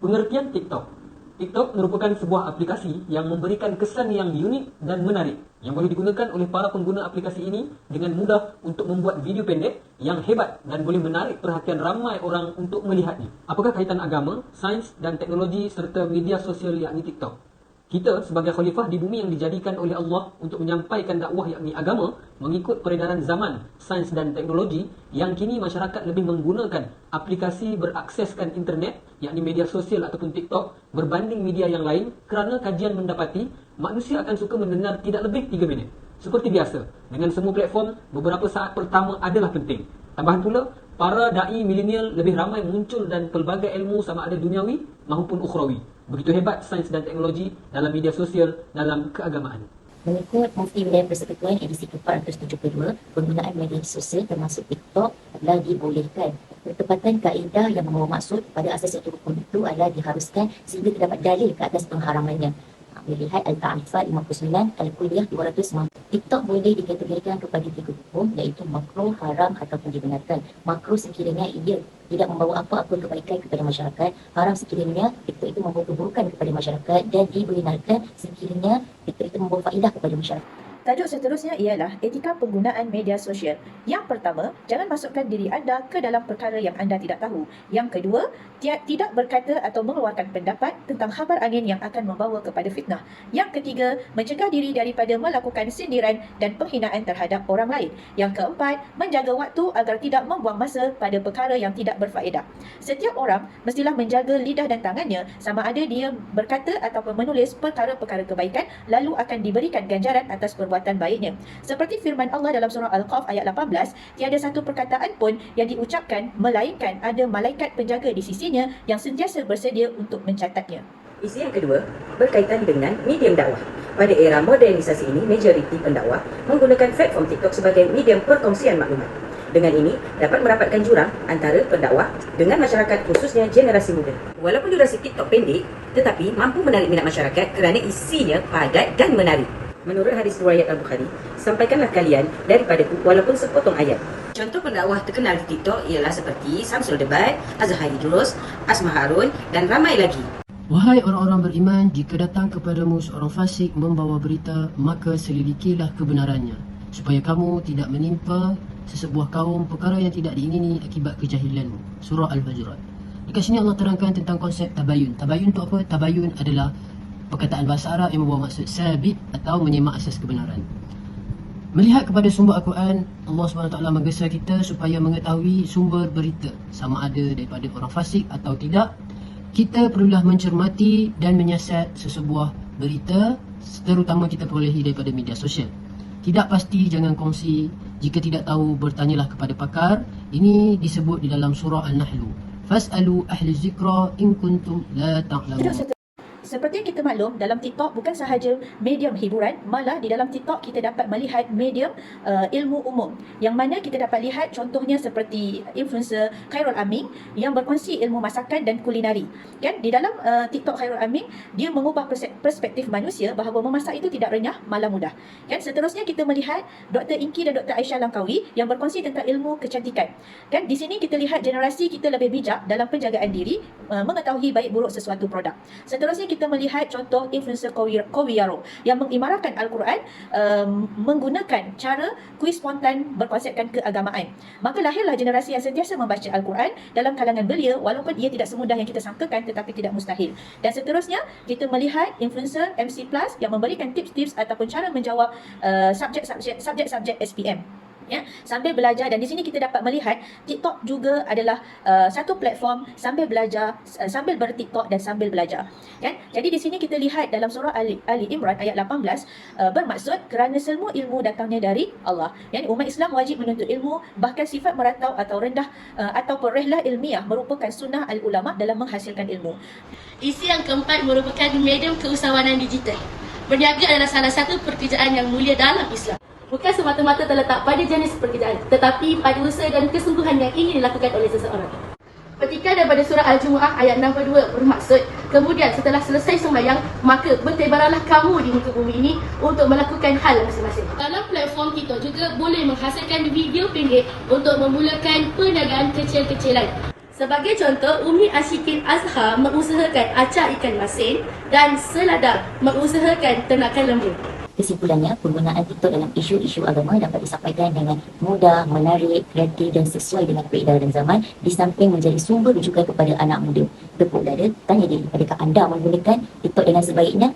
Pengertian TikTok. TikTok merupakan sebuah aplikasi yang memberikan kesan yang unik dan menarik yang boleh digunakan oleh para pengguna aplikasi ini dengan mudah untuk membuat video pendek yang hebat dan boleh menarik perhatian ramai orang untuk melihatnya. Apakah kaitan agama, sains dan teknologi serta media sosial yakni TikTok? Kita sebagai khalifah di bumi yang dijadikan oleh Allah untuk menyampaikan dakwah yakni agama mengikut peredaran zaman, sains dan teknologi yang kini masyarakat lebih menggunakan aplikasi berakseskan internet yakni media sosial ataupun TikTok berbanding media yang lain kerana kajian mendapati manusia akan suka mendengar tidak lebih 3 minit. Seperti biasa, dengan semua platform, beberapa saat pertama adalah penting. Tambahan pula, para da'i milenial lebih ramai muncul dan pelbagai ilmu sama ada duniawi maupun ukhrawi. Begitu hebat sains dan teknologi dalam media sosial dalam keagamaan. Mengikut Mufti Wilayah Persekutuan edisi ke-472, penggunaan media sosial termasuk TikTok adalah dibolehkan. Ketepatan kaedah yang membawa maksud pada asas satu hukum itu adalah diharuskan sehingga terdapat dalil ke atas pengharamannya. Melihat Al-Ta'ifat 59, Al-Kuliah 290. TikTok boleh dikategorikan kepada 3 hukum iaitu makruh, haram ataupun dibenarkan. Makruh sekiranya ia tidak membawa apa-apa kebaikan kepada masyarakat. Haram sekiranya TikTok itu membawa keburukan kepada masyarakat. Dan dibenarkan sekiranya TikTok itu membawa faedah kepada masyarakat. Tajuk seterusnya ialah etika penggunaan media sosial. Yang pertama, jangan masukkan diri anda ke dalam perkara yang anda tidak tahu. Yang kedua, tidak berkata atau mengeluarkan pendapat tentang khabar angin yang akan membawa kepada fitnah. Yang ketiga, mencegah diri daripada melakukan sindiran dan penghinaan terhadap orang lain. Yang keempat, menjaga waktu agar tidak membuang masa pada perkara yang tidak berfaedah. Setiap orang mestilah menjaga lidah dan tangannya sama ada dia berkata ataupun menulis perkara-perkara kebaikan lalu akan diberikan ganjaran atas perbuatan baiknya. Seperti firman Allah dalam surah Al-Qaf ayat 18, tiada satu perkataan pun yang diucapkan melainkan ada malaikat penjaga di sisinya yang sentiasa bersedia untuk mencatatnya. Isi yang kedua berkaitan dengan medium dakwah. Pada era modernisasi ini, majoriti pendakwah menggunakan platform TikTok sebagai medium perkongsian maklumat. Dengan ini, dapat merapatkan jurang antara pendakwah dengan masyarakat khususnya generasi muda. Walaupun durasi TikTok pendek, tetapi mampu menarik minat masyarakat kerana isinya padat dan menarik. Menurut hadis riwayat Al-Bukhari, sampaikanlah kalian daripadaku walaupun sepotong ayat. Contoh pendakwah terkenal di TikTok ialah seperti Samsul Debat, Azhar Idrus, Asma Harun dan ramai lagi. Wahai orang-orang beriman, jika datang kepadamu seorang fasik membawa berita, maka selidikilah kebenarannya, supaya kamu tidak menimpa sesebuah kaum perkara yang tidak diingini akibat kejahilanmu. Surah Al-Hujurat. Dekat sini Allah terangkan tentang konsep tabayun. Tabayun itu apa? Tabayun adalah perkataan bahasa Arab yang membawa maksud sabit atau menyemak asas kebenaran. Melihat kepada sumber Al-Quran, Allah SWT menggesa kita supaya mengetahui sumber berita sama ada daripada orang fasik atau tidak. Kita perlulah mencermati dan menyiasat sesebuah berita, terutama kita perolehi daripada media sosial. Tidak pasti jangan kongsi, jika tidak tahu bertanyalah kepada pakar. Ini disebut di dalam surah An-Nahlu. Fas'alu ahli zikra in kuntum la ta'lamun. Seperti yang kita maklum, dalam TikTok bukan sahaja medium hiburan, malah di dalam TikTok kita dapat melihat medium ilmu umum. Yang mana kita dapat lihat contohnya seperti influencer Khairul Amin yang berkongsi ilmu masakan dan kulinari. Kan di dalam TikTok Khairul Amin, dia mengubah perspektif manusia bahawa memasak itu tidak renyah, malah mudah. Kan seterusnya kita melihat Dr. Inky dan Dr. Aisyah Langkawi yang berkongsi tentang ilmu kecantikan. Kan di sini kita lihat generasi kita lebih bijak dalam penjagaan diri, mengetahui baik buruk sesuatu produk. Seterusnya kita melihat contoh influencer Kowiyaro yang mengimarahkan Al-Quran menggunakan cara kuis spontan berkonsepkan keagamaan. Maka lahirlah generasi yang sentiasa membaca Al-Quran dalam kalangan belia walaupun ia tidak semudah yang kita sangkakan tetapi tidak mustahil. Dan seterusnya kita melihat influencer MC Plus yang memberikan tips-tips ataupun cara menjawab subjek-subjek SPM. Ya, sambil belajar. Dan di sini kita dapat melihat TikTok juga adalah satu platform sambil belajar, sambil ber-TikTok dan sambil belajar. Kan? Jadi di sini kita lihat dalam surah Ali Imran ayat 18 bermaksud kerana semua ilmu datangnya dari Allah. Yani umat Islam wajib menuntut ilmu, bahkan sifat merantau atau rendah ataupun rehlah ilmiah merupakan sunnah al-ulama dalam menghasilkan ilmu. Isi yang keempat merupakan medium keusahawanan digital. Berniaga adalah salah satu pekerjaan yang mulia dalam Islam. Bukan semata-mata terletak pada jenis pekerjaan, tetapi pada usaha dan kesungguhan yang ingin dilakukan oleh seseorang. Petikan daripada surah Al-Jumu'ah ayat 62 bermaksud, kemudian setelah selesai sembahyang, maka bertebaranlah kamu di muka bumi ini untuk melakukan hal masing-masing. Dalam platform TikTok juga boleh menghasilkan video pendek untuk memulakan perniagaan kecil-kecilan. Sebagai contoh, Umi Ashikin Azhar mengusahakan acak ikan masin dan Selada mengusahakan ternakan lembu. Kesimpulannya, penggunaan TikTok dalam isu-isu agama dapat disampaikan dengan mudah, menarik, kreatif dan sesuai dengan peredaran zaman di samping menjadi sumber rujukan kepada anak muda. Tepuk dada, tanya diri, adakah anda menggunakan TikTok dengan sebaiknya?